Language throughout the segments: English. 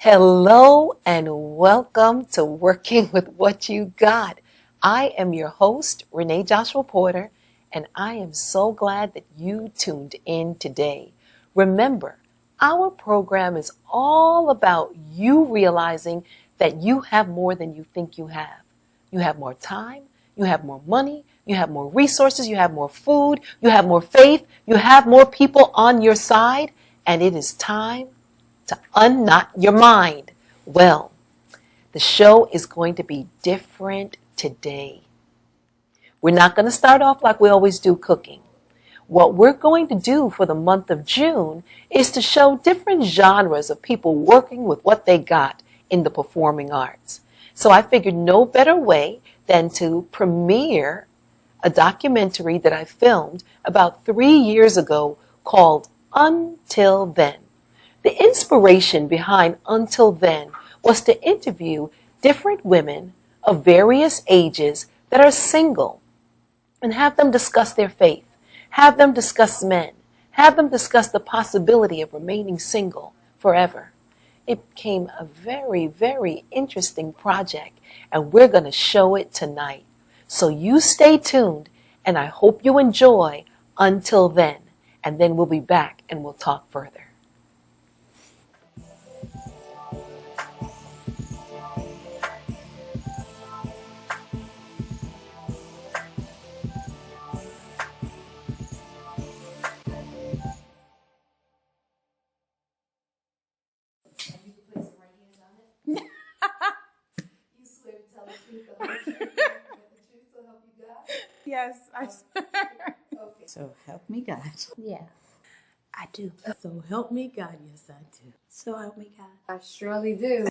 Hello and welcome to Working with What You Got. I am your host, Renee Joshua Porter, and I am so glad that you tuned in today. Remember, our program is all about you realizing that you have more than you think you have. You have more time, you have more money, you have more resources, you have more food, you have more faith, you have more people on your side, and it is time to unknot your mind. Well, the show is going to be different today. We're not going to start off like we always do cooking. What we're going to do for the month of June is to show different genres of people working with what they got in the performing arts. So I figured no better way than to premiere a documentary that I filmed about 3 years ago called Until Then. The inspiration behind Until Then was to interview different women of various ages that are single and have them discuss their faith, have them discuss men, have them discuss the possibility of remaining single forever. It became a very, very interesting project, and we're going to show it tonight. So you stay tuned, and I hope you enjoy Until Then, and then we'll be back and we'll talk further. Yes. Okay. So help me God. Yeah, I do. So help me God. Yes, I do. So help me God. I surely do.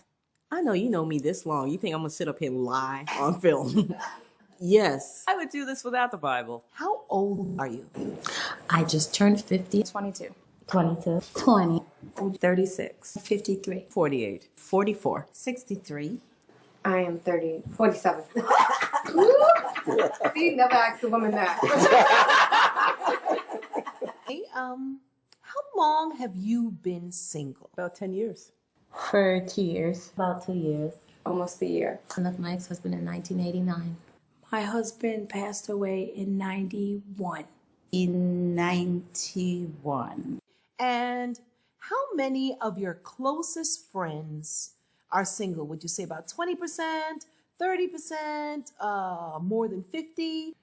I know you know me this long. You think I'm going to sit up here and lie on film? Yes. I would do this without the Bible. How old are you? I just turned 50. 22. 22. 20. 36. 53. 48. 44. 63. I am 47. See, never asked a woman that. Hey, how long have you been single? About 10 years. For 2 years. About 2 years. Almost a year. I left my ex-husband in 1989. My husband passed away in 91. In 91. And how many of your closest friends are single? Would you say about 20%, 30%, more than 50?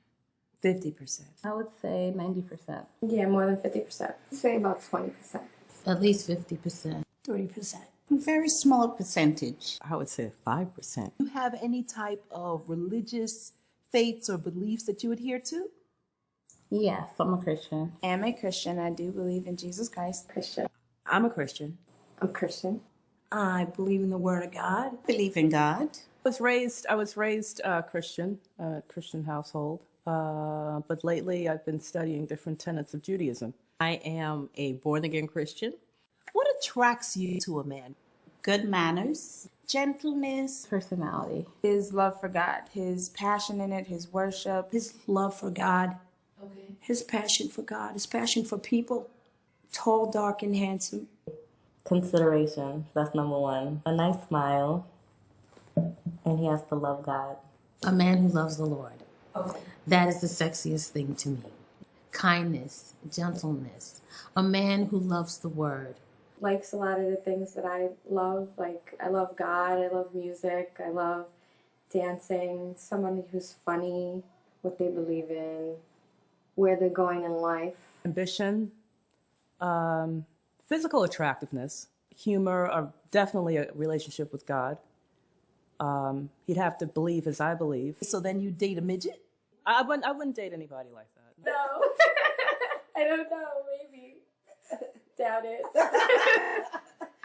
50%. I would say 90%. Yeah, more than 50%. Say about 20%. At least 50%. 30%. Very small percentage. I would say 5%. Do you have any type of religious faiths or beliefs that you adhere to? Yes, I'm a Christian. I am a Christian. I do believe in Jesus Christ. Christian. I'm a Christian. I'm Christian. I believe in the Word of God. Believe in God. I was raised Christian, Christian household. But lately I've been studying different tenets of Judaism. I am a born-again Christian. What attracts you to a man? Good manners, gentleness, Personality. His love for God, his passion in it, his worship, his love for God, his passion for God, his passion for people. Tall, dark, and handsome. Consideration. That's number one. A nice smile. And he has to love God. A man who loves the Lord. Okay. That is the sexiest thing to me. Kindness, gentleness. A man who loves the Word. Likes a lot of the things that I love. Like, I love God. I love music. I love dancing. Someone who's funny, what they believe in, where they're going in life. Ambition, physical attractiveness, humor, definitely a relationship with God. He'd have to believe as I believe. So then you date a midget? I wouldn't date anybody like that. No. I don't know. Maybe. Doubt it.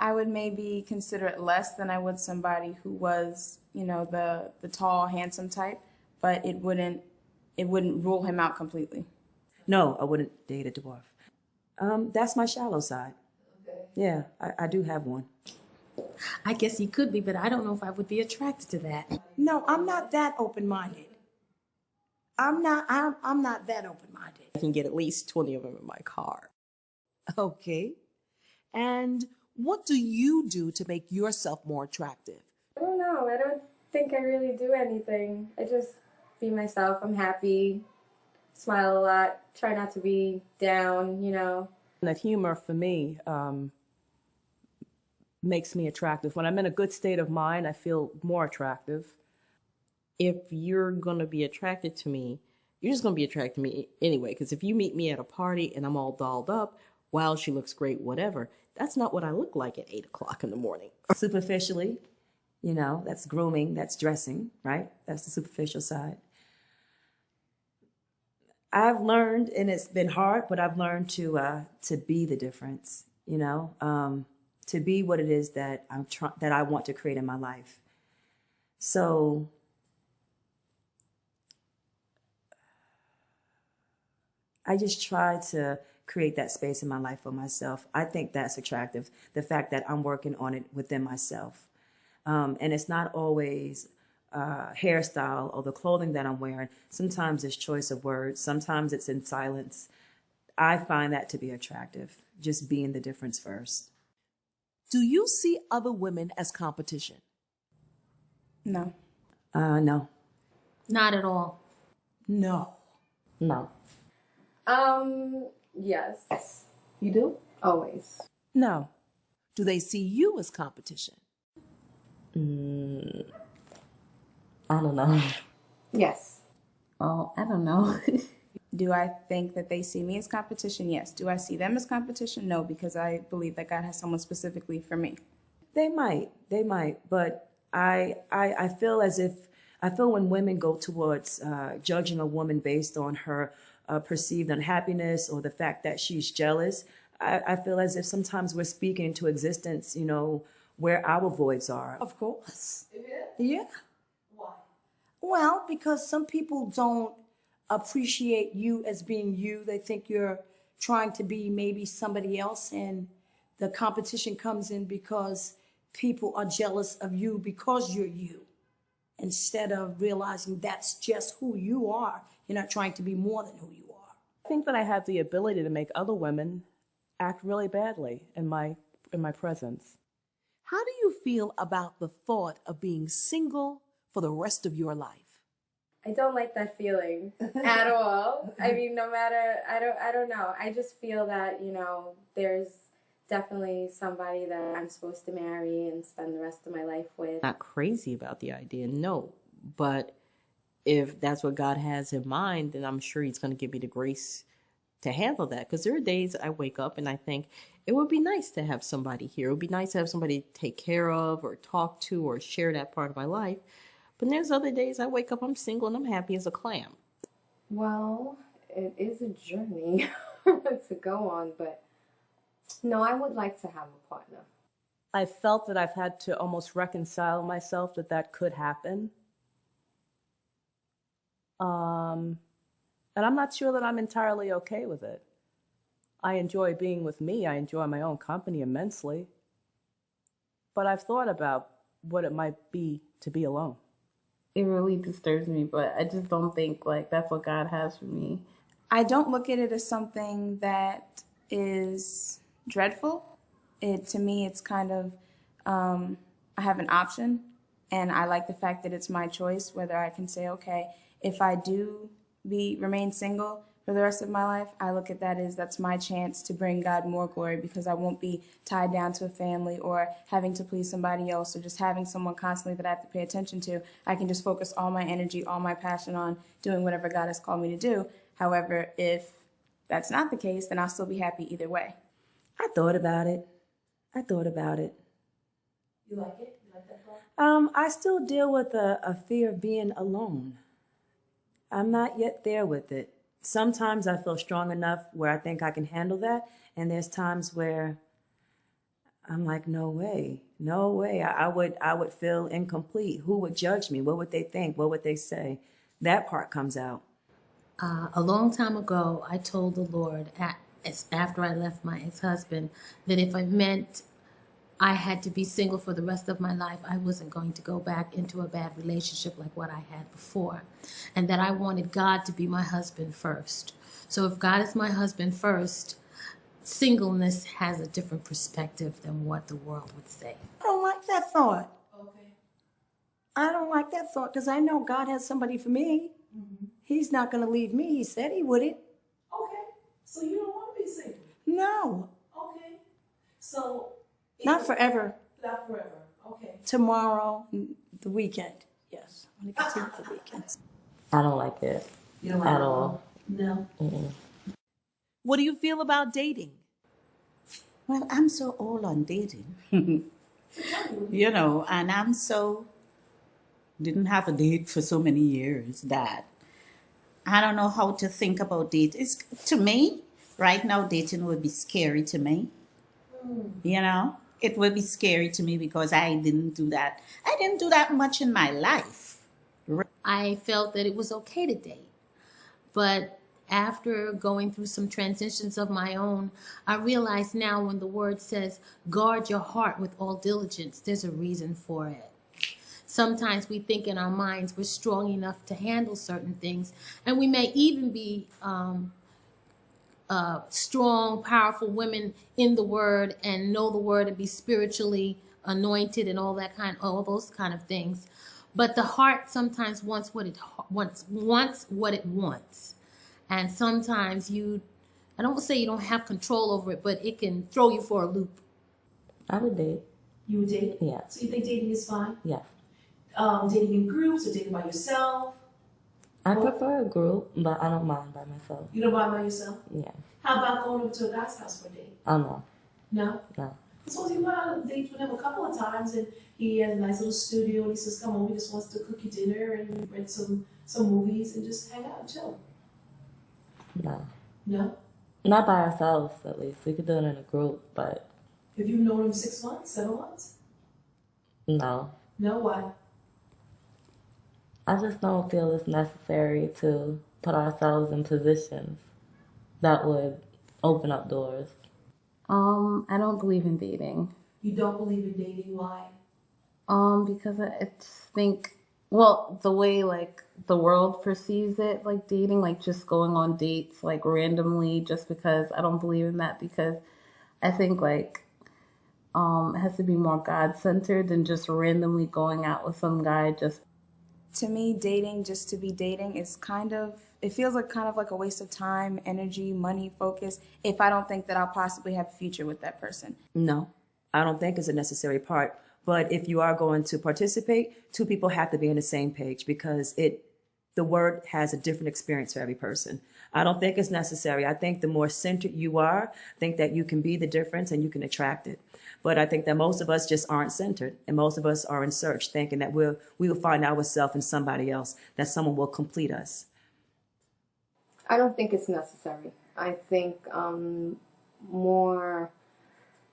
I would maybe consider it less than I would somebody who was, you know, the tall, handsome type, but it wouldn't rule him out completely. No, I wouldn't date a dwarf. That's my shallow side. Okay. Yeah, I do have one. I guess he could be, but I don't know if I would be attracted to that. No, I'm not that open-minded. I'm not that open-minded. I can get at least 20 of them in my car. Okay. And what do you do to make yourself more attractive? I don't know. I don't think I really do anything. I just be myself. I'm happy, smile a lot, try not to be down, you know. That humor for me makes me attractive. When I'm in a good state of mind, I feel more attractive. If you're going to be attracted to me, you're just going to be attracted to me anyway. Because if you meet me at a party and I'm all dolled up, wow, she looks great, whatever, that's not what I look like at 8 o'clock in the morning. Superficially, you know, that's grooming, that's dressing, right? That's the superficial side. I've learned, and it's been hard, but I've learned to be the difference, you know, to be what it is that that I want to create in my life. So I just try to create that space in my life for myself. I think that's attractive, the fact that I'm working on it within myself. And it's not always hairstyle or the clothing that I'm wearing. Sometimes it's choice of words. Sometimes it's in silence. I find that to be attractive, just being the difference first. Do you see other women as competition? No. No. Not at all. No. No. Yes. You do? Always. No. Do they see you as competition? I don't know. Yes. Oh, I don't know. Do I think that they see me as competition? Yes. Do I see them as competition? No, because I believe that God has someone specifically for me. They might, but I feel as if, I feel when women go towards judging a woman based on her perceived unhappiness or the fact that she's jealous, I feel as if sometimes we're speaking into existence, you know, where our voids are. Of course. Yeah. Why? Well, because some people don't appreciate you as being you. They think you're trying to be maybe somebody else, and the competition comes in because people are jealous of you because you're you, instead of realizing that's just who you are. You're not trying to be more than who you are. I think that I have the ability to make other women act really badly in my presence. How do you feel about the thought of being single for the rest of your life? I don't like that feeling at all. I mean, no matter, I don't know. I just feel that, you know, there's definitely somebody that I'm supposed to marry and spend the rest of my life with. Not crazy about the idea, no. But if that's what God has in mind, then I'm sure he's going to give me the grace to handle that. Because there are days I wake up and I think it would be nice to have somebody here. It would be nice to have somebody to take care of or talk to or share that part of my life. But there's other days I wake up, I'm single, and I'm happy as a clam. Well, it is a journey to go on, but no, I would like to have a partner. I felt that I've had to almost reconcile myself that could happen. And I'm not sure that I'm entirely okay with it. I enjoy being with me. I enjoy my own company immensely. But I've thought about what it might be to be alone. It really disturbs me, but I just don't think like that's what God has for me. I don't look at it as something that is dreadful. To me, it's kind of, I have an option, and I like the fact that it's my choice, whether I can say, okay, if I do remain single for the rest of my life, I look at that as that's my chance to bring God more glory, because I won't be tied down to a family or having to please somebody else or just having someone constantly that I have to pay attention to. I can just focus all my energy, all my passion on doing whatever God has called me to do. However, if that's not the case, then I'll still be happy either way. I thought about it. You like it? You like that part? I still deal with a fear of being alone. I'm not yet there with it. Sometimes I feel strong enough where I think I can handle that, and there's times where I'm like, no way, no way. I would feel incomplete. Who would judge me? What would they think? What would they say? That part comes out. A long time ago, I told the Lord, after I left my ex-husband, that if I meant I had to be single for the rest of my life, I wasn't going to go back into a bad relationship like what I had before. And that I wanted God to be my husband first. So if God is my husband first, singleness has a different perspective than what the world would say. I don't like that thought. Okay. I don't like that thought because I know God has somebody for me. He's not going to leave me. He said he wouldn't. Okay. So you don't want to be single? No, Okay. So. not forever. Not forever. Okay. Tomorrow, the weekend. Yes, when it gets into the weekends. I don't like it You don't at like all. No. What do you feel about dating? Well, I'm so old on dating, you know, and didn't have a date for so many years that I don't know how to think about date. To me, right now, dating would be scary to me. You know, it would be scary to me because I didn't do that. I didn't do that much in my life. I felt that it was okay to date. But after going through some transitions of my own, I realize now when the word says, guard your heart with all diligence, there's a reason for it. Sometimes we think in our minds we're strong enough to handle certain things, and we may even be strong, powerful women in the word and know the word and be spiritually anointed and all those kind of things. But the heart sometimes wants what it wants. And sometimes I don't say you don't have control over it, but it can throw you for a loop. I would date. You would date? Yeah. So you think dating is fine? Yeah. Dating in groups or dating by yourself? I prefer a group, but I don't mind by myself. You don't mind by yourself? Yeah. How about going over to a guy's house for a date? Oh, no. No? No. Suppose you went on dates with him a couple of times and he has a nice little studio and he says, come on, he just wants to cook you dinner and rent some movies and just hang out and chill. No. No? Not by ourselves, at least. We could do it in a group, but Have you known him 6 months, 7 months? no. No, why? I just don't feel it's necessary to put ourselves in positions that would open up doors. I don't believe in dating. You don't believe in dating, why? Because I just think, well, the way like the world perceives it, like dating, like just going on dates like randomly, just because I don't believe in that. Because I think like it has to be more God centered than just randomly going out with some guy just. To me, dating just to be dating is it feels like kind of like a waste of time, energy, money, focus, if I don't think that I'll possibly have a future with that person. No, I don't think it's a necessary part. But if you are going to participate, two people have to be on the same page because the word has a different experience for every person. I don't think it's necessary. I think the more centered you are, I think that you can be the difference and you can attract it. But I think that most of us just aren't centered, and most of us are in search, thinking that we will find ourselves in somebody else, that someone will complete us. I don't think it's necessary. I think more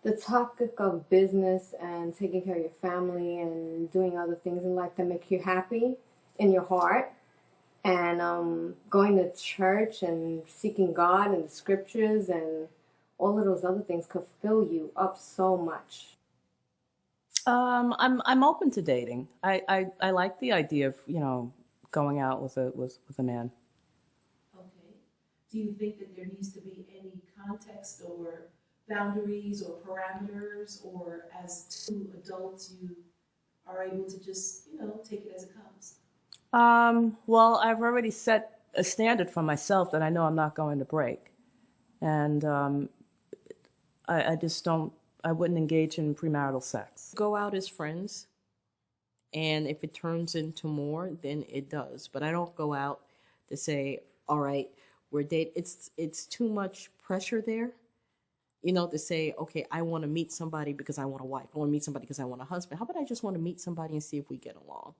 the topic of business and taking care of your family and doing other things in life that make you happy in your heart, and going to church and seeking God and the scriptures and all of those other things could fill you up so much. I'm open to dating. I like the idea of, going out with a man. Okay. Do you think that there needs to be any context or boundaries or parameters, or as two adults you are able to just, take it as it comes? Well, I've already set a standard for myself that I know I'm not going to break. And I wouldn't engage in premarital sex. Go out as friends, and if it turns into more, then it does. But I don't go out to say, all right, we're dating. It's too much pressure there, to say, okay, I want to meet somebody because I want a wife. I want to meet somebody because I want a husband. How about I just want to meet somebody and see if we get along?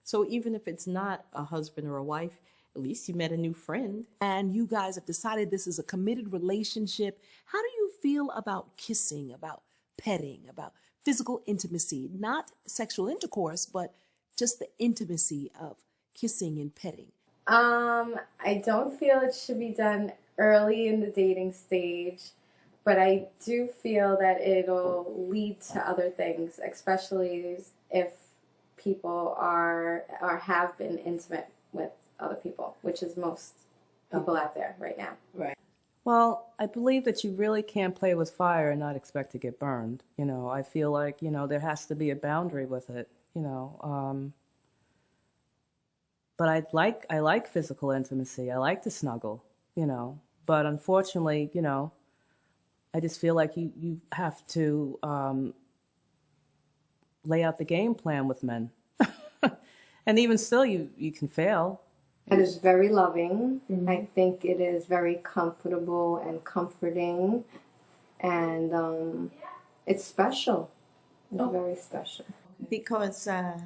So even if it's not a husband or a wife, at least you met a new friend. And you guys have decided this is a committed relationship. How do you feel about kissing, about petting, about physical intimacy, not sexual intercourse, but just the intimacy of kissing and petting? I don't feel it should be done early in the dating stage, but I do feel that it'll lead to other things, especially if people are or have been intimate with other people, which is most people out there right now. Right. Well, I believe that you really can't play with fire and not expect to get burned. I feel like, there has to be a boundary with it, But I like physical intimacy. I like to snuggle, But unfortunately, I just feel like you have to lay out the game plan with men. And even still, you can fail. It is very loving. I think it is very comfortable and comforting, and it's special. It's very special. Because I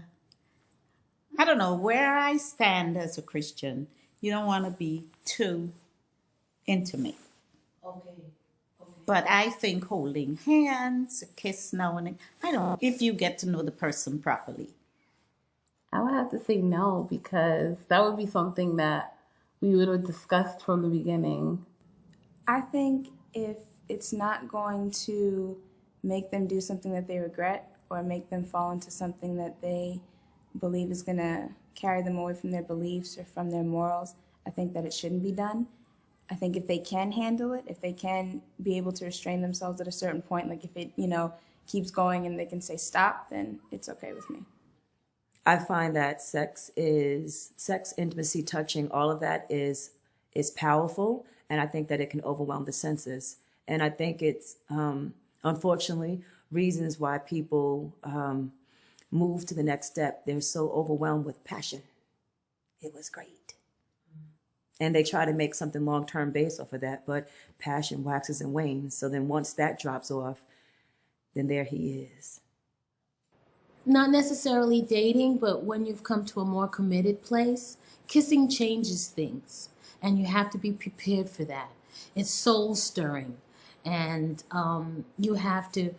don't know where I stand as a Christian. You don't want to be too intimate. Okay. But I think holding hands, a kiss now and then, I don't know, if you get to know the person properly. I would have to say no, because that would be something that we would have discussed from the beginning. I think if it's not going to make them do something that they regret or make them fall into something that they believe is going to carry them away from their beliefs or from their morals, I think that it shouldn't be done. I think if they can handle it, if they can be able to restrain themselves at a certain point, like if it, keeps going and they can say stop, then it's okay with me. I find that sex, intimacy, touching, all of that is powerful, and I think that it can overwhelm the senses. And I think it's, unfortunately, reasons why people move to the next step. They're so overwhelmed with passion. It was great. And they try to make something long-term based off of that, but passion waxes and wanes. So then once that drops off, then there he is. Not necessarily dating, but when you've come to a more committed place, kissing changes things, and you have to be prepared for that. It's soul stirring, and you have to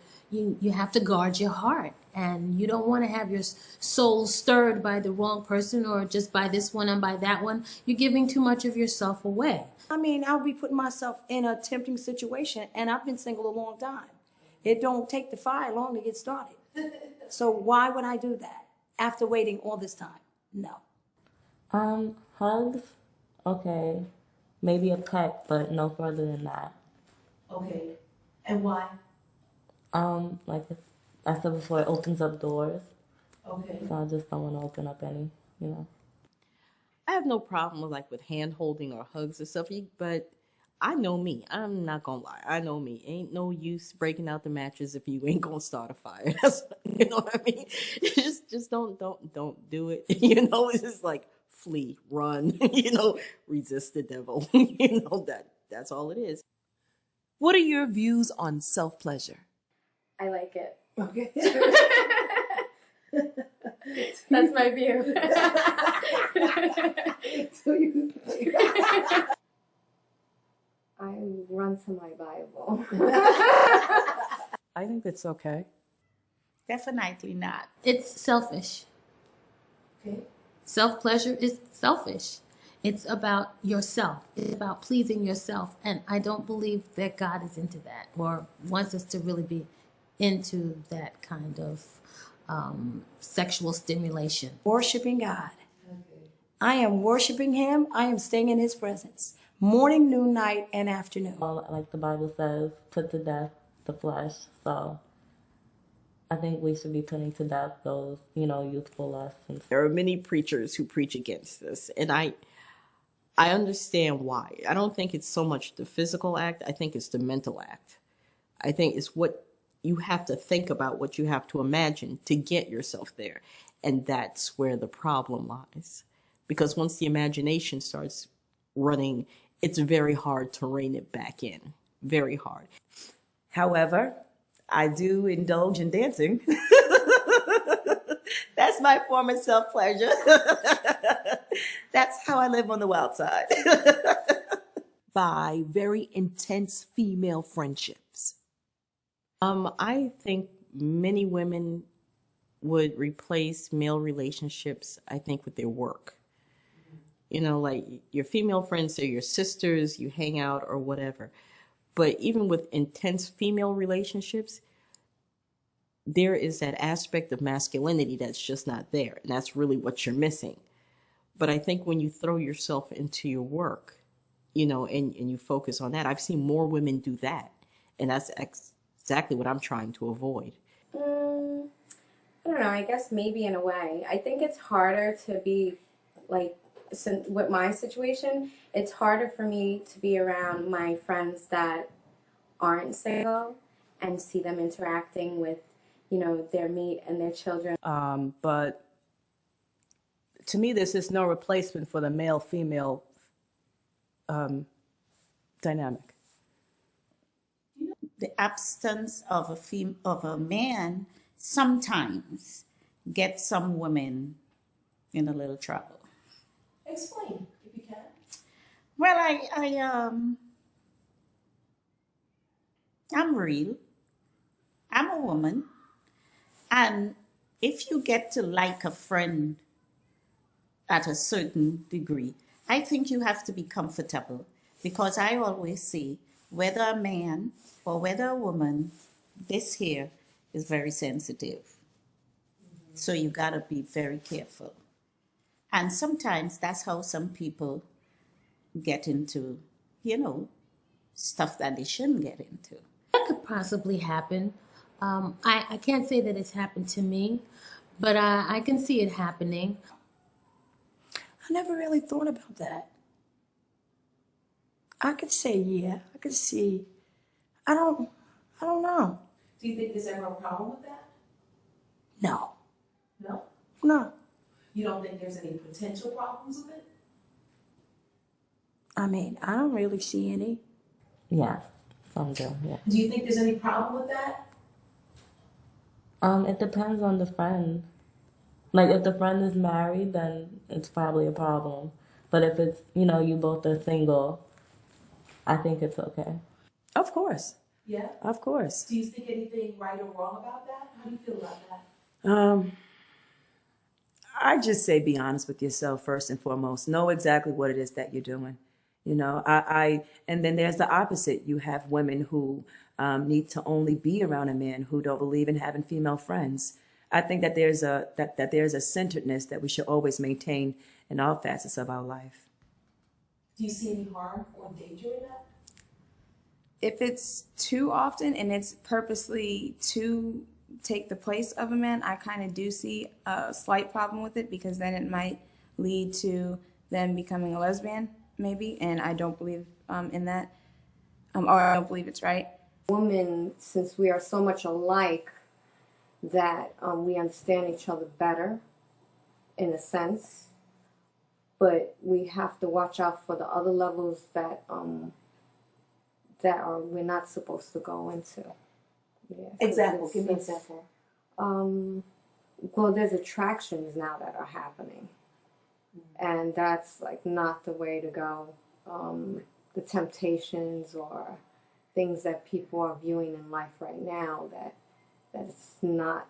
guard your heart, and you don't want to have your soul stirred by the wrong person or just by this one and by that one. You're giving too much of yourself away. I mean, I'll be putting myself in a tempting situation, and I've been single a long time. It don't take the fire long to get started. So why would I do that after waiting all this time? No. Hugs, okay. Maybe a peck, but no further than that. Okay. And why? Like I said before, it opens up doors. Okay. So I just don't want to open up any, I have no problem with hand holding or hugs and stuff, but I know me. I'm not gonna lie. I know me. Ain't no use breaking out the mattress if you ain't gonna start a fire. You know what I mean? Just don't do it. It's just like flee, run. Resist the devil. That's all it is. What are your views on self-pleasure? I like it. Okay. That's my view. I run to my Bible. I think it's okay. Definitely not. It's selfish. Okay. Self-pleasure is selfish. It's about yourself. It's about pleasing yourself. And I don't believe that God is into that or wants us to really be into that kind of sexual stimulation. Worshiping God. Okay. I am worshiping him. I am staying in his presence. Morning, noon, night, and afternoon. Well, like the Bible says, put to death the flesh. So I think we should be putting to death those, youthful lusts. There are many preachers who preach against this, and I understand why. I don't think it's so much the physical act. I think it's the mental act. I think it's what you have to think about, what you have to imagine to get yourself there. And that's where the problem lies. Because once the imagination starts running, it's very hard to rein it back in. Very hard. However, I do indulge in dancing. That's my form of self-pleasure. That's how I live on the wild side. By very intense female friendships. I think many women would replace male relationships, I think, with their work. You know, like your female friends, they're your sisters, you hang out or whatever. But even with intense female relationships, there is that aspect of masculinity that's just not there. And that's really what you're missing. But I think when you throw yourself into your work, you know, and you focus on that, I've seen more women do that. And that's exactly what I'm trying to avoid. I don't know, I guess maybe in a way. I think it's harder to be, like, with my situation, it's harder for me to be around my friends that aren't single and see them interacting with, you know, their mate and their children. But to me, this is no replacement for the male-female dynamic. The absence of a man sometimes gets some women in a little trouble. Explain, if you can. Well, I'm real. I'm a woman. And if you get to like a friend at a certain degree, I think you have to be comfortable, because I always say, whether a man or whether a woman, this here is very sensitive. So you got to be very careful. And sometimes that's how some people get into, you know, stuff that they shouldn't get into. That could possibly happen. I can't say that it's happened to me, but I can see it happening. I never really thought about that. I could say yeah. I could see. I don't know. Do you think there's ever a problem with that? No. No? No. You don't think there's any potential problems with it? I mean, I don't really see any. Yeah, some do, yeah. Do you think there's any problem with that? It depends on the friend. Like, if the friend is married, then it's probably a problem. But if it's, you know, you both are single, I think it's okay. Of course. Yeah? Of course. Do you think anything right or wrong about that? How do you feel about that? I just say be honest with yourself first and foremost. Know exactly what it is that you're doing. You know, and then there's the opposite. You have women who need to only be around a man who don't believe in having female friends. I think that there's a centeredness that we should always maintain in all facets of our life. Do you see any harm or danger in that? If it's too often and it's purposely to take the place of a man, I kind of do see a slight problem with it, because then it might lead to them becoming a lesbian, maybe, and I don't believe in that, or I don't believe it's right. Women, since we are so much alike, that we understand each other better, in a sense, but we have to watch out for the other levels that we're not supposed to go into. Yeah, Example. Give me an example. Well, there's attractions now that are happening, and that's like not the way to go. The temptations or things that people are viewing in life right now, that it's not.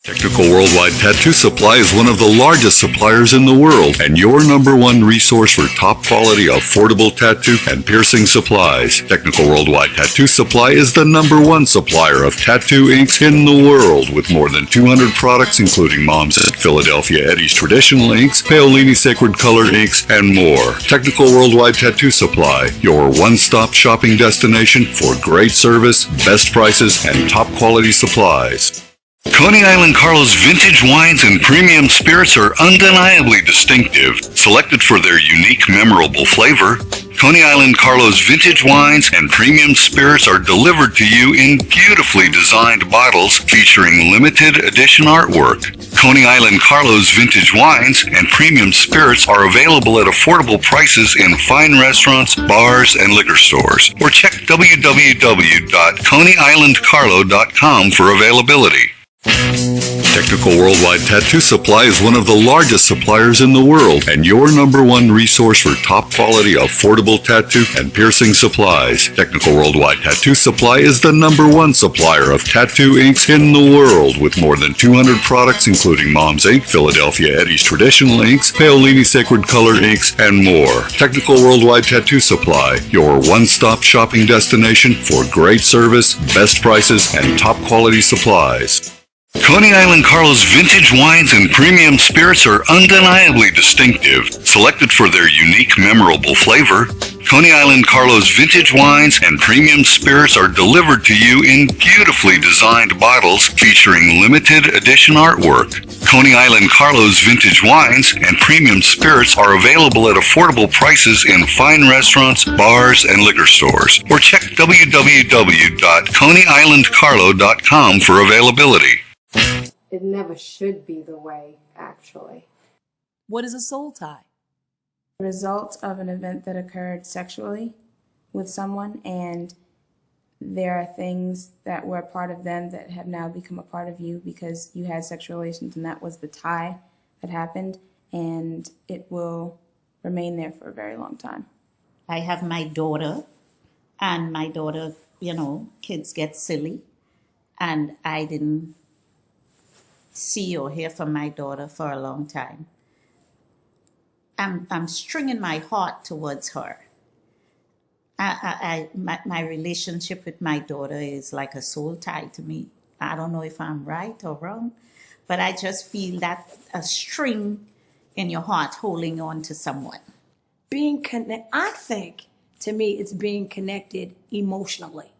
Technical Worldwide Tattoo Supply is one of the largest suppliers in the world and your #1 resource for top quality, affordable tattoo and piercing supplies. Technical Worldwide Tattoo Supply is the #1 supplier of tattoo inks in the world, with more than 200 products including Mom's at Philadelphia Eddie's Traditional Inks, Paolini Sacred Color Inks, and more. Technical Worldwide Tattoo Supply, your one-stop shopping destination for great service, best prices, and top quality supplies. Coney Island Carlos vintage wines and premium spirits are undeniably distinctive, selected for their unique, memorable flavor. Coney Island Carlos vintage wines and premium spirits are delivered to you in beautifully designed bottles featuring limited edition artwork. Coney Island Carlos vintage wines and premium spirits are available at affordable prices in fine restaurants, bars, and liquor stores. Or check www.coneyislandcarlo.com for availability. Technical Worldwide Tattoo Supply is one of the largest suppliers in the world and your number one resource for top quality, affordable tattoo and piercing supplies. Technical Worldwide Tattoo Supply is the number one supplier of tattoo inks in the world with more than 200 products including Mom's Ink, Philadelphia Eddie's Traditional Inks, Paolini Sacred Color Inks, and more. Technical Worldwide Tattoo Supply, your one-stop shopping destination for great service, best prices, and top quality supplies. Coney Island Carlo's vintage wines and premium spirits are undeniably distinctive. Selected for their unique, memorable flavor, Coney Island Carlo's vintage wines and premium spirits are delivered to you in beautifully designed bottles featuring limited edition artwork. Coney Island Carlo's vintage wines and premium spirits are available at affordable prices in fine restaurants, bars, and liquor stores. Or check www.coneyislandcarlo.com for availability. It never should be the way, actually. What is a soul tie? The result of an event that occurred sexually with someone, and there are things that were a part of them that have now become a part of you because you had sexual relations and that was the tie that happened, and it will remain there for a very long time. I have my daughter, and my daughter, kids get silly, and I didn't see or hear from my daughter for a long time. I'm stringing my heart towards her. My relationship with my daughter is like a soul tie to me. I don't know if I'm right or wrong, but I just feel that a string in your heart holding on to someone. I think, to me, it's being connected emotionally.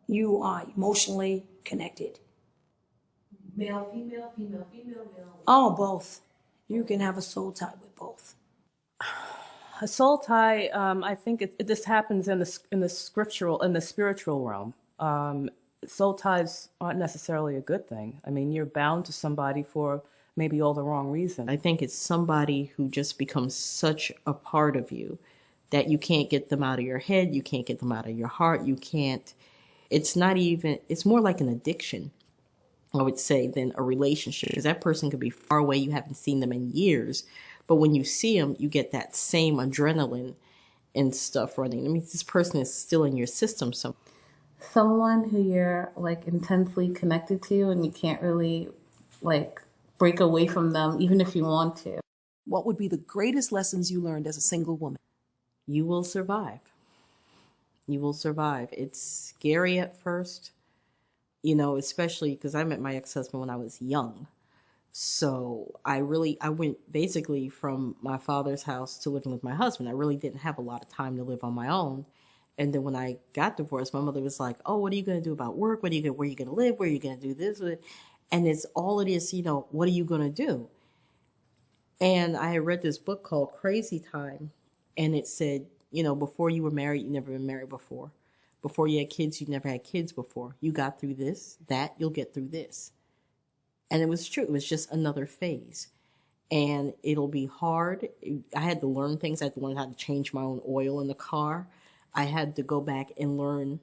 You are emotionally connected. Male, female, female, female, male. Oh, both. You can have a soul tie with both. A soul tie, I think this happens in the spiritual realm. Soul ties aren't necessarily a good thing. I mean, you're bound to somebody for maybe all the wrong reasons. I think it's somebody who just becomes such a part of you that you can't get them out of your head, you can't get them out of your heart, it's more like an addiction, I would say, than a relationship. Because that person could be far away, you haven't seen them in years, but when you see them, you get that same adrenaline and stuff running. I mean, this person is still in your system. Someone who you're like intensely connected to and you can't really like break away from them even if you want to. What would be the greatest lessons you learned as a single woman? You will survive. You will survive. It's scary at first, especially because I met my ex-husband when I was young. So I went basically from my father's house to living with my husband. I really didn't have a lot of time to live on my own. And then when I got divorced, my mother was like, "Oh, what are you going to do about work? Where are you going to live? Where are you going to do this?" And it's all it is, what are you going to do? And I had read this book called Crazy Time. And it said, before you were married, you'd never been married before. Before you had kids, you'd never had kids before. You got through this, you'll get through this. And it was true. It was just another phase. And it'll be hard. I had to learn things. I had to learn how to change my own oil in the car. I had to go back and learn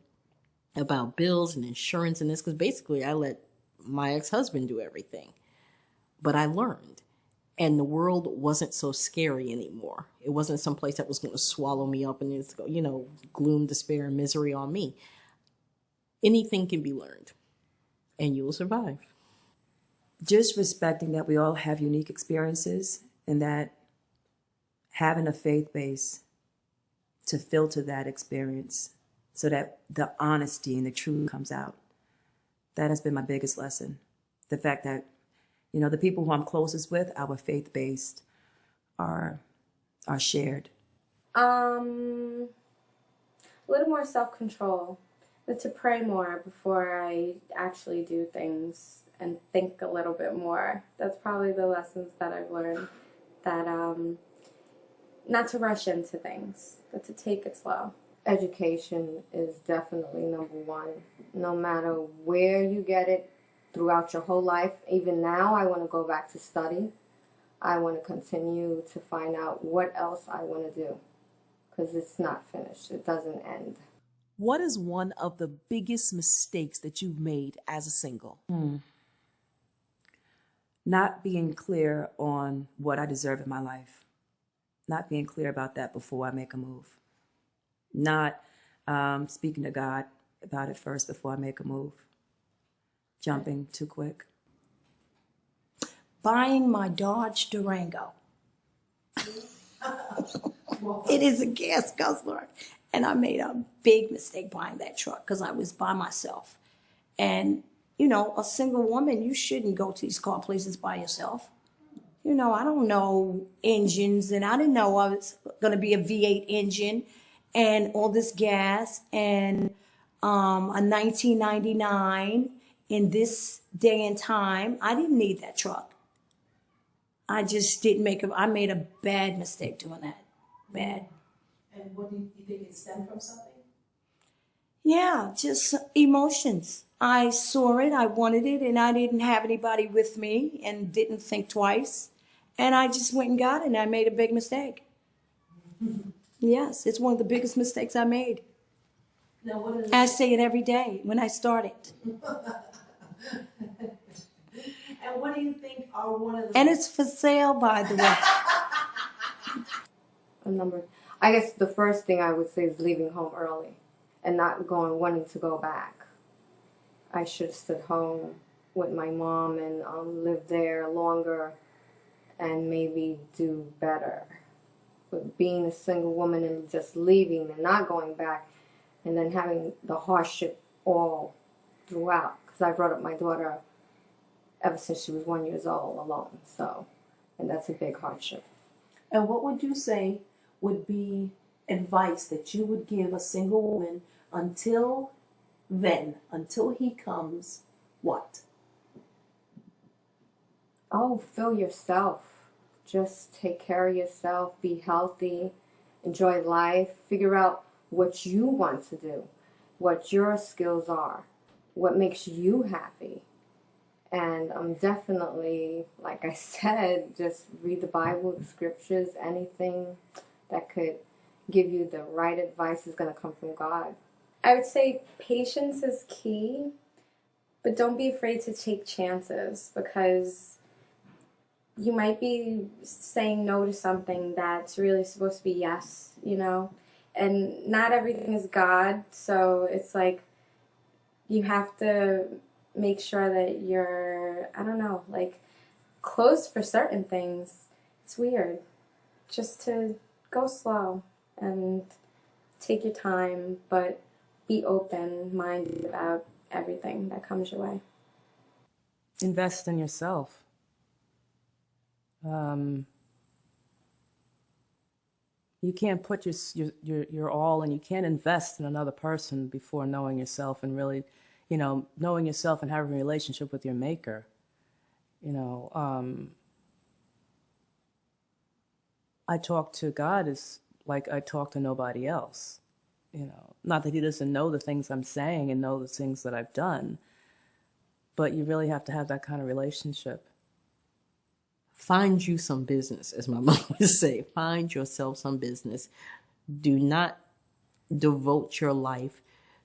about bills and insurance and this, because basically I let my ex-husband do everything. But I learned. And the world wasn't so scary anymore. It wasn't some place that was going to swallow me up and it's, gloom, despair, and misery on me. Anything can be learned, and you will survive. Just respecting that we all have unique experiences and that having a faith base to filter that experience so that the honesty and the truth comes out. That has been my biggest lesson. The fact that, the people who I'm closest with, our faith-based, are shared. A little more self-control, but to pray more before I actually do things and think a little bit more. That's probably the lessons that I've learned, that not to rush into things, but to take it slow. Education is definitely number one. No matter where you get it throughout your whole life, even now I want to go back to study. I want to continue to find out what else I want to do, because it's not finished. It doesn't end. What is one of the biggest mistakes that you've made as a single? not being clear on what I deserve in my life, not being clear about that before I make a move, not speaking to God about it first before I make a move, jumping too quick. Buying my Dodge Durango. It is a gas guzzler. And I made a big mistake buying that truck because I was by myself. And, you know, a single woman, you shouldn't go to these car places by yourself. You know, I don't know engines, and I didn't know I was going to be a V8 engine and all this gas and a 1999 in this day and time. I didn't need that truck. I just didn't I made a bad mistake doing that. Bad. And what do you think it stemmed from something? Yeah, just emotions. I saw it, I wanted it, and I didn't have anybody with me and didn't think twice. And I just went and got it, and I made a big mistake. Yes, it's one of the biggest mistakes I made. Now, what is I say it every day when I start it. And what do you think are one of the... And it's for sale, by the way. I guess the first thing I would say is leaving home early and not wanting to go back. I should have stood home with my mom and lived there longer and maybe do better. But being a single woman and just leaving and not going back and then having the hardship all throughout, because I brought up my daughter ever since she was 1 year old alone, and that's a big hardship. And what would you say would be advice that you would give a single woman until he comes, what? Oh, feel yourself. Just take care of yourself, be healthy, enjoy life, figure out what you want to do, what your skills are, what makes you happy. And definitely, like I said, just read the Bible, the scriptures, anything that could give you the right advice is going to come from God. I would say patience is key, but don't be afraid to take chances, because you might be saying no to something that's really supposed to be yes, you know? And not everything is God, so it's like you have to make sure that you're, I don't know, like closed for certain things. It's weird. Just to go slow and take your time, but be open-minded about everything that comes your way. Invest in yourself. You can't put your all, and you can't invest in another person before knowing yourself and really, knowing yourself and having a relationship with your maker. I talk to God as like I talk to nobody else. Not that he doesn't know the things I'm saying and know the things that I've done, but you really have to have that kind of relationship. Find you some business, as my mom would say. Find yourself some business. Do not devote your life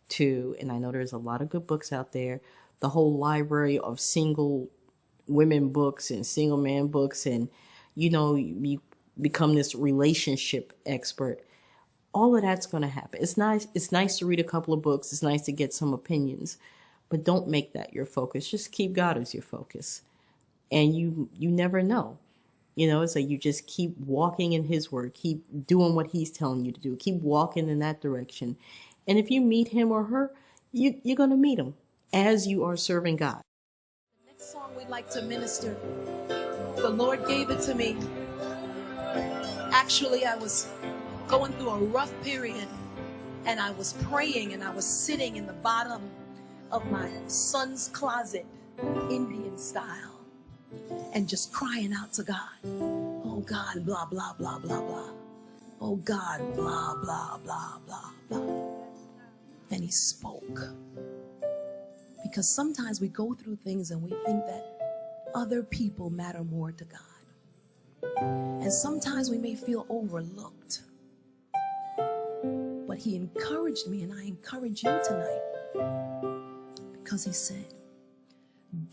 to, and I know there's a lot of good books out there, the whole library of single women books and single man books, and you become this relationship expert. All of that's going to happen. It's nice to read a couple of books. It's nice to get some opinions, but don't make that your focus. Just keep God as your focus. And you never know. So you just keep walking in his word, keep doing what he's telling you to do, keep walking in that direction. And if you meet him or her, you're going to meet him as you are serving God. The next song we'd like to minister, the Lord gave it to me. Actually, I was going through a rough period, and I was praying, and I was sitting in the bottom of my son's closet, Indian style, and just crying out to God. Oh God, blah, blah, blah, blah, blah. Oh God, blah, blah, blah, blah, blah. And he spoke. Because sometimes we go through things and we think that other people matter more to God. And sometimes we may feel overlooked. But he encouraged me, and I encourage you tonight. Because he said,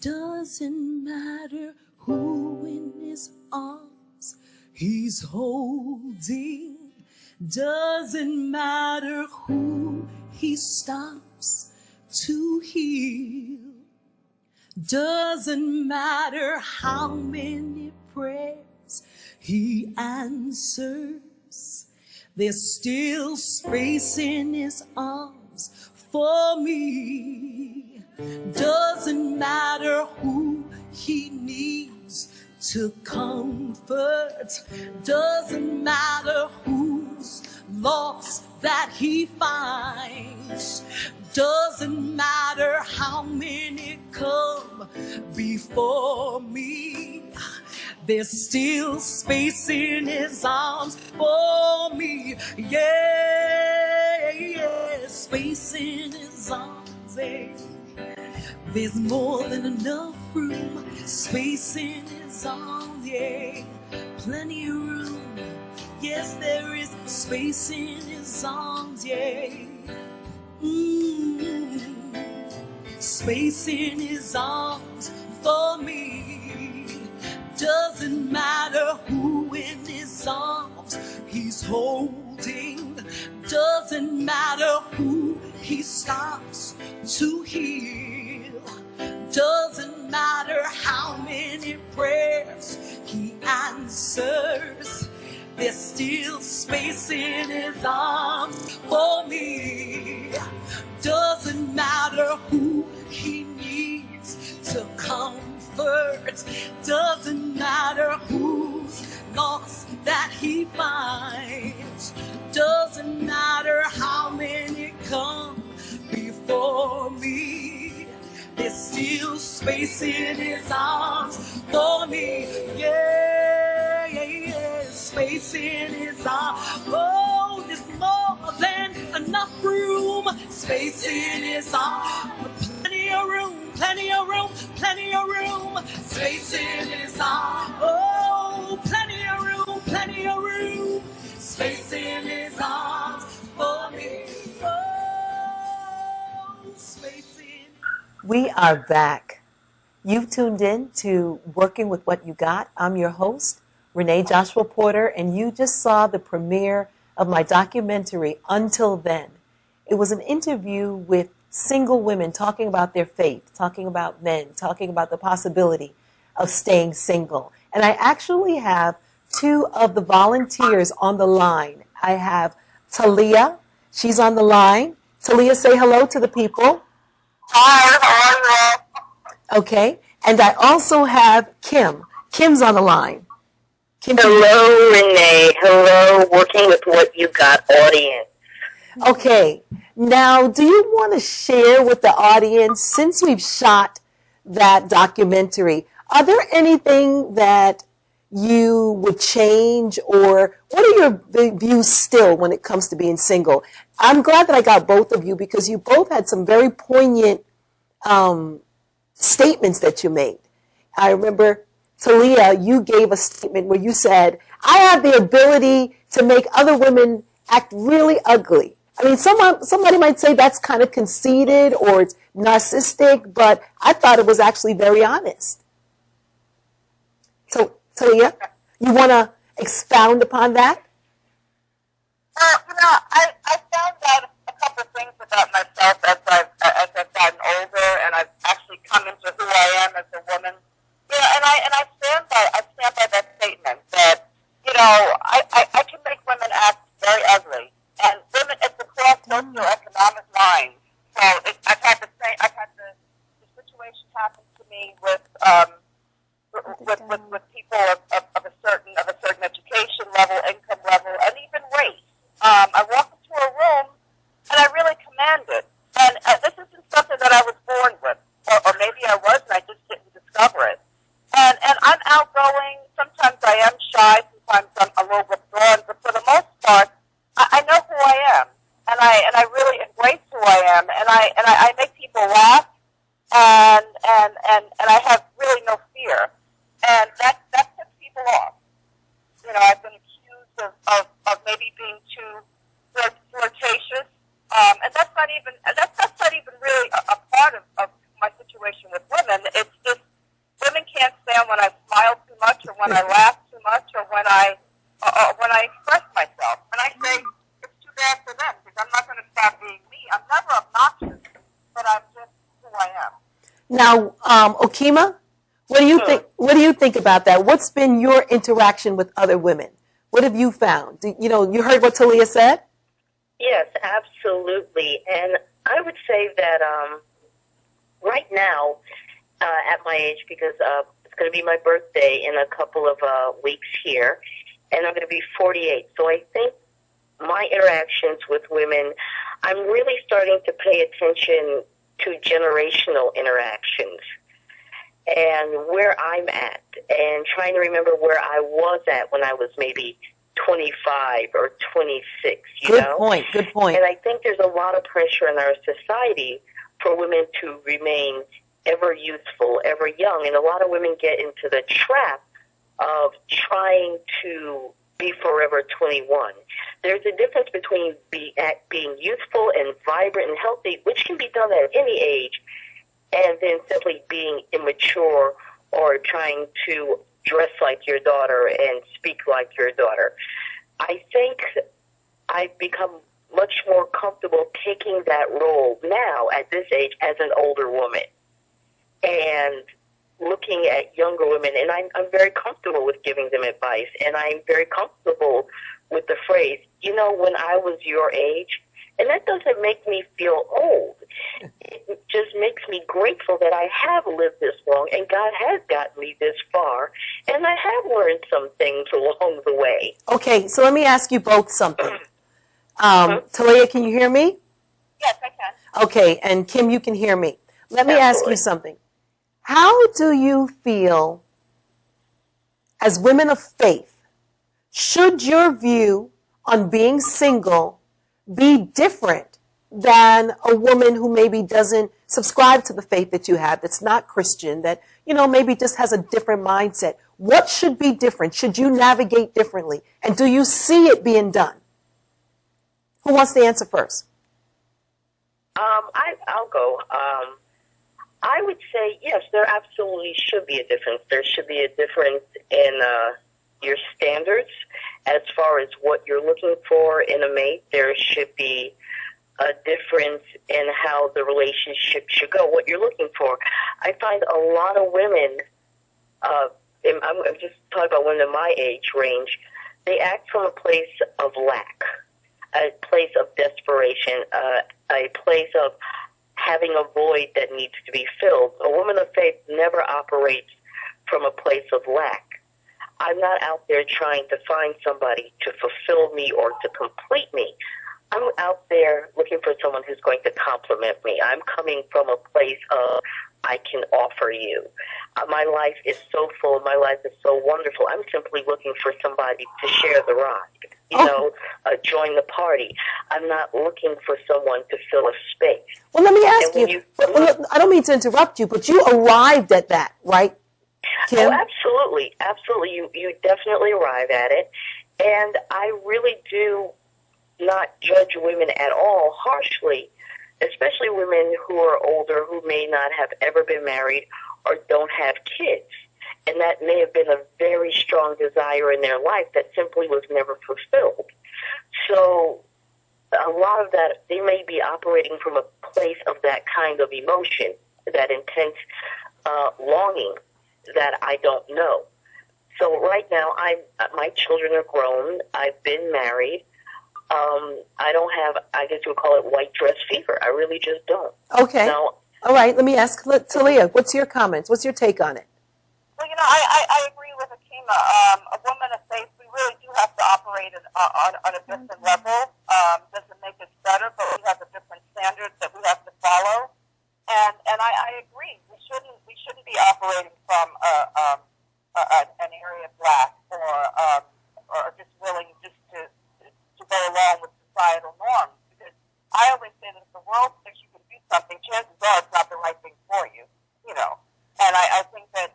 doesn't matter who in his arms he's holding. Doesn't matter who he stops to heal. Doesn't matter how many prayers he answers. There's still space in his arms for me. Doesn't matter who he needs to comfort. Doesn't matter who's lost that he finds. Doesn't matter how many come before me. There's still space in his arms for me. Yeah, yeah, space in his arms. Yeah. There's more than enough room, space in his arms, yeah. Plenty of room, yes, there is space in his arms, yeah. Space in his arms for me. Doesn't matter who in his arms he's holding. Doesn't matter who he stops to heal. Doesn't matter how many prayers he answers. There's still space in his arms for me. Doesn't matter who he needs to comfort. Doesn't matter who's lost that he finds. Doesn't matter how many come before me. There's still space in his arms for me. Yeah, yeah, yeah. Space in his arms. Oh, there's more than enough room. Space in his arms. Plenty of room, plenty of room, plenty of room. Space in his arms. Oh, plenty of room, plenty of room. Space in his arms for me. Oh, space in. We are back. You've tuned in to Working with What You Got. I'm your host, Renee Joshua Porter, and you just saw the premiere of my documentary, Until Then. It was an interview with single women talking about their faith, talking about men, talking about the possibility of staying single. And I actually have two of the volunteers on the line. I have Talia. She's on the line. Talia, say hello to the people. Hi, how are you? Okay. And I also have Kim. Kim's on the line. Kim, hello, Renee. Hello, Working with What You Got audience. Okay. Now, do you want to share with the audience, since we've shot that documentary, are there anything that you would change, or what are your views still when it comes to being single? I'm glad that I got both of you because you both had some very poignant statements that you made. I remember, Talia, you gave a statement where you said, I have the ability to make other women act really ugly. I mean, somebody might say that's kind of conceited or it's narcissistic, but I thought it was actually very honest. So, Talia, you want to expound upon that? I found out a couple of things about myself as I've gotten older, and I've actually come into who I am as a woman. And I stand by that statement that I can make women act very ugly, and women it's across socioeconomic lines. So I've had the situation happen to me with people of a certain education level, income level, and even race. I walk into a room and I really command it. And this isn't something that I was born with, or maybe I was and I just didn't discover it. And I'm outgoing. Sometimes I am shy. Sometimes I'm a little withdrawn. But for the most part, I know who I am, and I really embrace who I am, and I make people laugh, and I have really no fear, and that puts people off. I've been accused of maybe being too flirtatious, and that's not even really a part of my situation with women. It's just women can't stand when I smile Now, Okima, what do you think? What do you think about that? What's been your interaction with other women? What have you found? You heard what Talia said. Yes, absolutely. And I would say that right now, at my age, because it's going to be my birthday in a couple of weeks here, and I'm going to be 48. So I think my interactions with women, I'm really starting to pay attention to generational interactions and where I'm at, and trying to remember where I was at when I was maybe 25 or 26, you know? Good point. And I think there's a lot of pressure in our society for women to remain ever youthful, ever young, and a lot of women get into the trap of trying to be forever 21. There's a difference between being youthful and vibrant and healthy, which can be done at any age, and then simply being immature or trying to dress like your daughter and speak like your daughter. I think I've become much more comfortable taking that role now at this age as an older woman and looking at younger women, and I'm very comfortable with giving them advice, and I'm very comfortable with the phrase, when I was your age. And that doesn't make me feel old. It just makes me grateful that I have lived this long and God has gotten me this far, and I have learned some things along the way. Okay, so let me ask you both something. Talia, can you hear me? Yes, I can. Okay, and Kim, you can hear me. Let me ask you something. How do you feel as women of faith? Should your view on being single be different than a woman who maybe doesn't subscribe to the faith that you have, that's not Christian, that, maybe just has a different mindset? What should be different? Should you navigate differently? And do you see it being done? Who wants to answer first? I'll go. I would say, yes, there absolutely should be a difference. There should be a difference in your standards as far as what you're looking for in a mate. There should be a difference in how the relationship should go, what you're looking for. I find a lot of women, and I'm just talking about women in my age range, they act from a place of lack, a place of desperation, a place of having a void that needs to be filled. A woman of faith never operates from a place of lack. I'm not out there trying to find somebody to fulfill me or to complete me. I'm out there looking for someone who's going to compliment me. I'm coming from a place of, I can offer you. My life is so full. My life is so wonderful. I'm simply looking for somebody to share the ride, join the party. I'm not looking for someone to fill a space. Well, let me ask you, I don't mean to interrupt you, but you arrived at that, right, Kim? Oh, absolutely. Absolutely. You definitely arrive at it. And I really do not judge women at all harshly, especially women who are older, who may not have ever been married or don't have kids. And that may have been a very strong desire in their life that simply was never fulfilled. So a lot of that, they may be operating from a place of that kind of emotion, that intense longing that I don't know. So right now, my children are grown. I've been married. I don't have, I guess you would call it white dress fever. I really just don't. Okay. No. All right, let me ask Talia, what's your comments? What's your take on it? Well, I agree with Akima. A woman of faith, we really do have to operate on a different level. Doesn't make us better, but we have a different standard that we have to follow. And I agree. We shouldn't be operating from an area of lack or just willing just to go along with societal norms. Because I always say that if the world thinks you can do something, chances are it's not the right thing for you. And I think that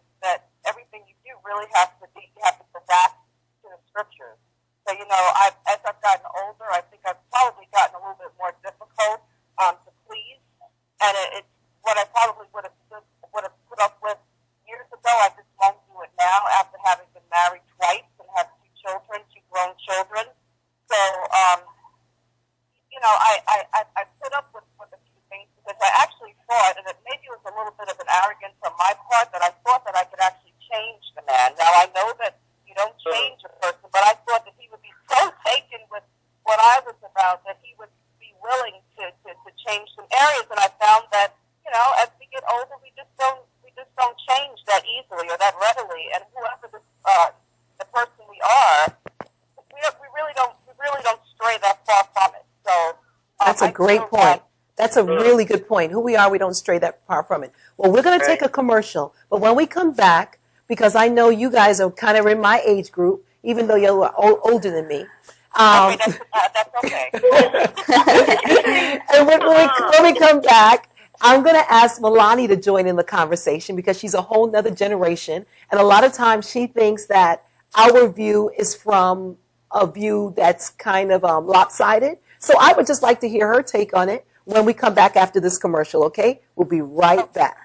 everything you do really has to be, you have to go back to the scriptures. So, as I've gotten older, I think I've probably gotten a little bit more difficult to please. And it's what I probably would have put up with years ago. I just won't do it now after having been married twice and have two grown children. So, I put up with a few things because I actually thought, and maybe it was a little bit of an arrogant a great point. That's a really good point. Who we are, we don't stray that far from it. Well, we're going to take a commercial, but when we come back, because I know you guys are kind of in my age group, even though you're older than me. Okay, that's okay. And when we come back, I'm going to ask Milani to join in the conversation because she's a whole nother generation. And a lot of times she thinks that our view is from a view that's kind of lopsided. So I would just like to hear her take on it when we come back after this commercial, okay? We'll be right back.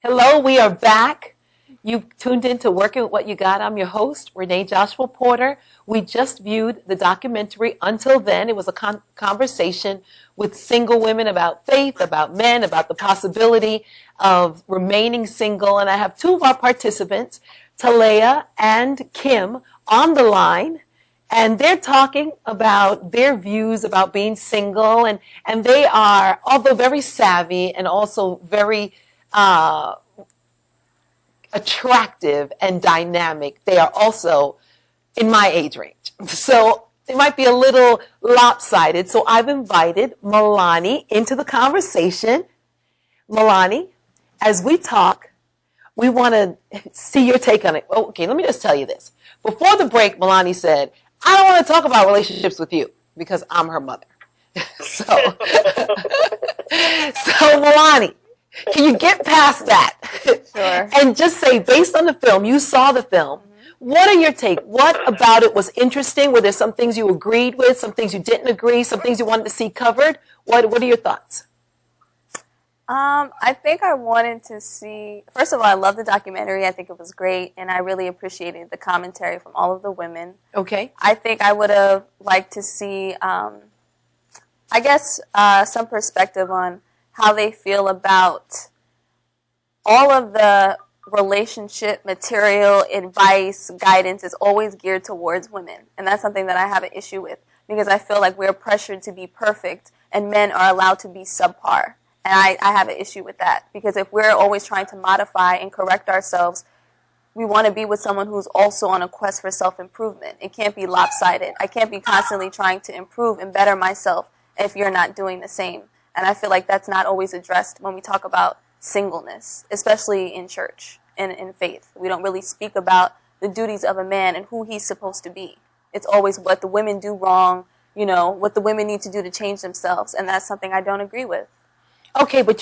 Hello, we are back. You've tuned in to Working with What You Got. I'm your host, Renee Joshua Porter. We just viewed the documentary Until Then. It was a conversation with single women about faith, about men, about the possibility of remaining single. And I have two of our participants, Talea and Kim, on the line. And they're talking about their views about being single. And they are, although very savvy and also very attractive and dynamic, they are also in my age range. So it might be a little lopsided. So I've invited Milani into the conversation. Milani, as we talk, we want to see your take on it. Okay, let me just tell you this. Before the break, Milani said, I don't want to talk about relationships with you because I'm her mother. So Milani, can you get past that? Sure. And just say, based on the film, you saw the film, what are your take? What about it was interesting? Were there some things you agreed with, some things you didn't agree, some things you wanted to see covered? What are your thoughts? I think I wanted to see, first of all, I love the documentary. I think it was great, and I really appreciated the commentary from all of the women. Okay. I think I would have liked to see, some perspective on how they feel about all of the relationship material, advice, guidance is always geared towards women. And that's something that I have an issue with because I feel like we're pressured to be perfect and men are allowed to be subpar. And I have an issue with that because if we're always trying to modify and correct ourselves, we want to be with someone who's also on a quest for self-improvement. It can't be lopsided. I can't be constantly trying to improve and better myself if you're not doing the same. And I feel like that's not always addressed when we talk about singleness, especially in church and in faith. We don't really speak about the duties of a man and who he's supposed to be. It's always what the women do wrong, what the women need to do to change themselves. And that's something I don't agree with. Okay, but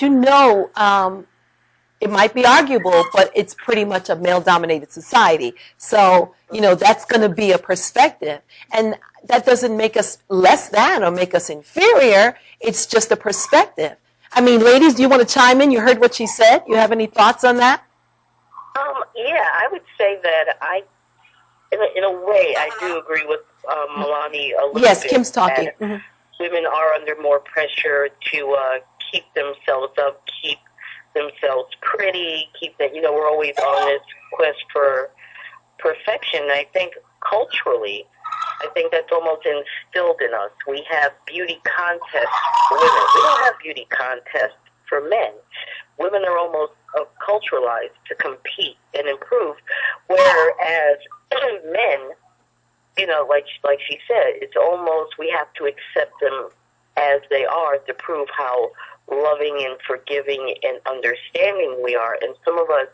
it might be arguable, but it's pretty much a male-dominated society. So, that's going to be a perspective. And that doesn't make us less than or make us inferior. It's just a perspective. I mean, ladies, do you want to chime in? You heard what she said. You have any thoughts on that? Yeah, I would say that in a way, I do agree with Milani a little bit. Yes, Kim's talking. Women are under more pressure to keep themselves up, keep themselves pretty, we're always on this quest for perfection. I think culturally, that's almost instilled in us. We have beauty contests for women. We don't have beauty contests for men. Women are almost culturalized to compete and improve, whereas men, like she said, it's almost we have to accept them as they are to prove how loving and forgiving and understanding we are. And some of us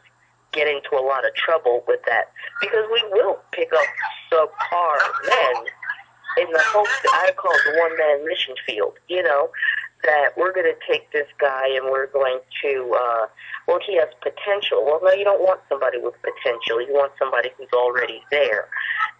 get into a lot of trouble with that because we will pick up subpar men in the hopes I call it the one-man mission field, that we're going to take this guy and we're going to, he has potential. Well, no, you don't want somebody with potential. You want somebody who's already there.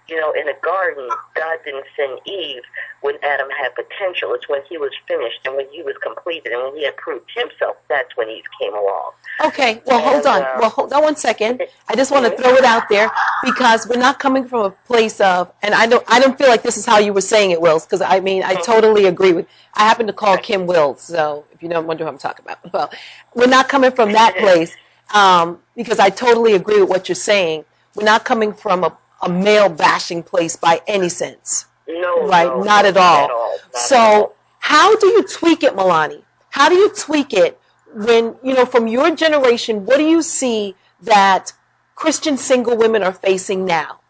In a garden, God didn't send Eve when Adam had potential. It's when he was finished and when he was completed and when he had proved himself, that's when Eve came along. Okay, hold on. Hold on 1 second. I just want to throw it out there because we're not coming from a place of, and I don't feel like this is how you were saying it, Wills, because I totally agree with, I happen to call Kim Wills, so if you don't wonder who I'm talking about. Well, we're not coming from that place because I totally agree with what you're saying. We're not coming from a male bashing place by any sense. No, right? No, not at all. So how do you tweak it, Milani? How do you tweak it when, from your generation, what do you see that Christian single women are facing now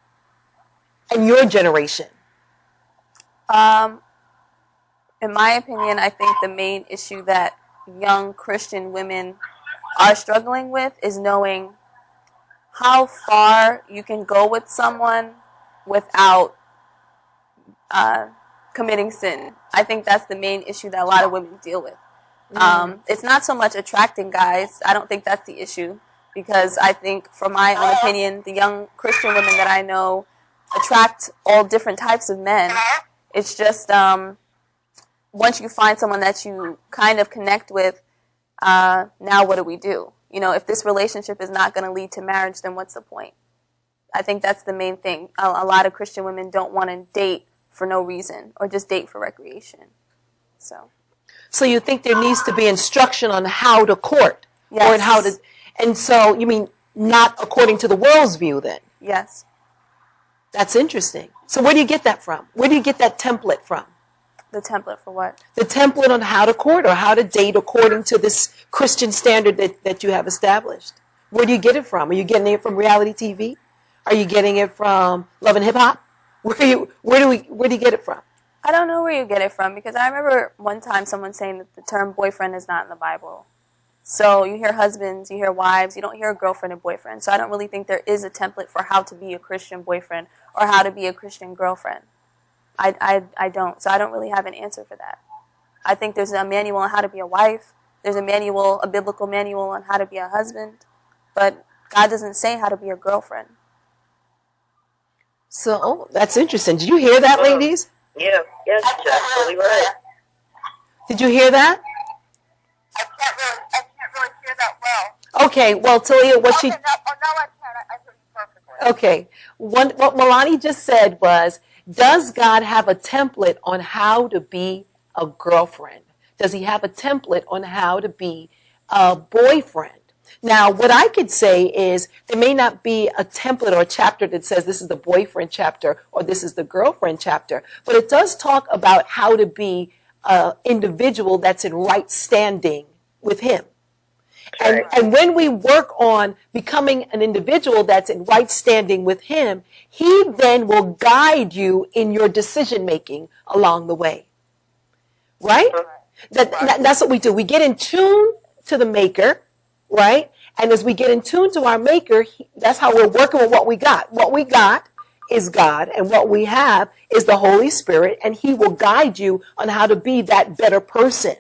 in your generation? In my opinion, I think the main issue that young Christian women are struggling with is knowing how far you can go with someone without committing sin. I think that's the main issue that a lot of women deal with. It's not so much attracting guys. I don't think that's the issue, because I think, from my own opinion, the young Christian women that I know attract all different types of men. It's just once you find someone that you kind of connect with, now what do we do? If this relationship is not going to lead to marriage, then what's the point? I think that's the main thing. A lot of Christian women don't want to date for no reason, or just date for recreation. So you think there needs to be instruction on how to court? Yes. Or how to, and so you mean not according to the world's view then? Yes. That's interesting. So where do you get that from? Where do you get that template from? The template for what? The template on how to court or how to date according to this Christian standard that you have established. Where do you get it from? Are you getting it from reality TV? Are you getting it from Love and Hip Hop? Where do you get it from? I don't know where you get it from, because I remember one time someone saying that the term boyfriend is not in the Bible. So you hear husbands, you hear wives, you don't hear girlfriend and boyfriend. So I don't really think there is a template for how to be a Christian boyfriend or how to be a Christian girlfriend. I don't. So I don't really have an answer for that. I think there's a manual on how to be a wife. There's a biblical manual on how to be a husband. But God doesn't say how to be a girlfriend. So that's interesting. Did you hear that, ladies? Yeah, yes, you're absolutely right. Did you hear that? I can't really hear that well. Okay, well, Talia, what she... No, I can. I hear you perfectly. Okay, what Milani just said was, does God have a template on how to be a girlfriend? Does he have a template on how to be a boyfriend? Now, what I could say is there may not be a template or a chapter that says this is the boyfriend chapter or this is the girlfriend chapter, but it does talk about how to be an individual that's in right standing with him. And when we work on becoming an individual that's in right standing with him, he then will guide you in your decision making along the way. Right? That's what we do. We get in tune to the maker, right? And as we get in tune to our maker, that's how we're working with what we got. What we got is God, and what we have is the Holy Spirit, and he will guide you on how to be that better person.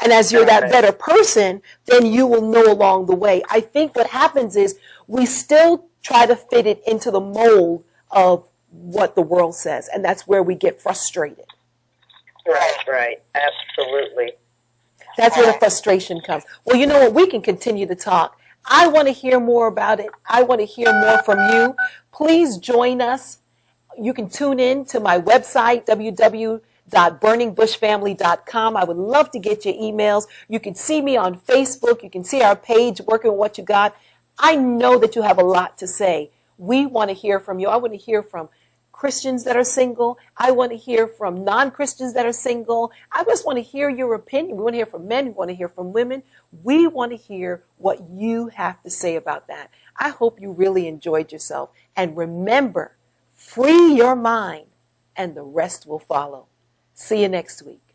And as you're that better person, then you will know along the way. I think what happens is we still try to fit it into the mold of what the world says, and that's where we get frustrated. Right, absolutely. That's where the frustration comes. Well, you know what? We can continue to talk. I want to hear more about it. I want to hear more from you. Please join us. You can tune in to my website, www.burningbushfamily.com. I would love to get your emails. You can see me on Facebook. You can see our page, Working with What You Got. I know that you have a lot to say. We want to hear from you. I want to hear from Christians that are single. I want to hear from non-Christians that are single. I just want to hear your opinion. We want to hear from men. We want to hear from women. We want to hear what you have to say about that. I hope you really enjoyed yourself. And remember, free your mind and the rest will follow. See you next week.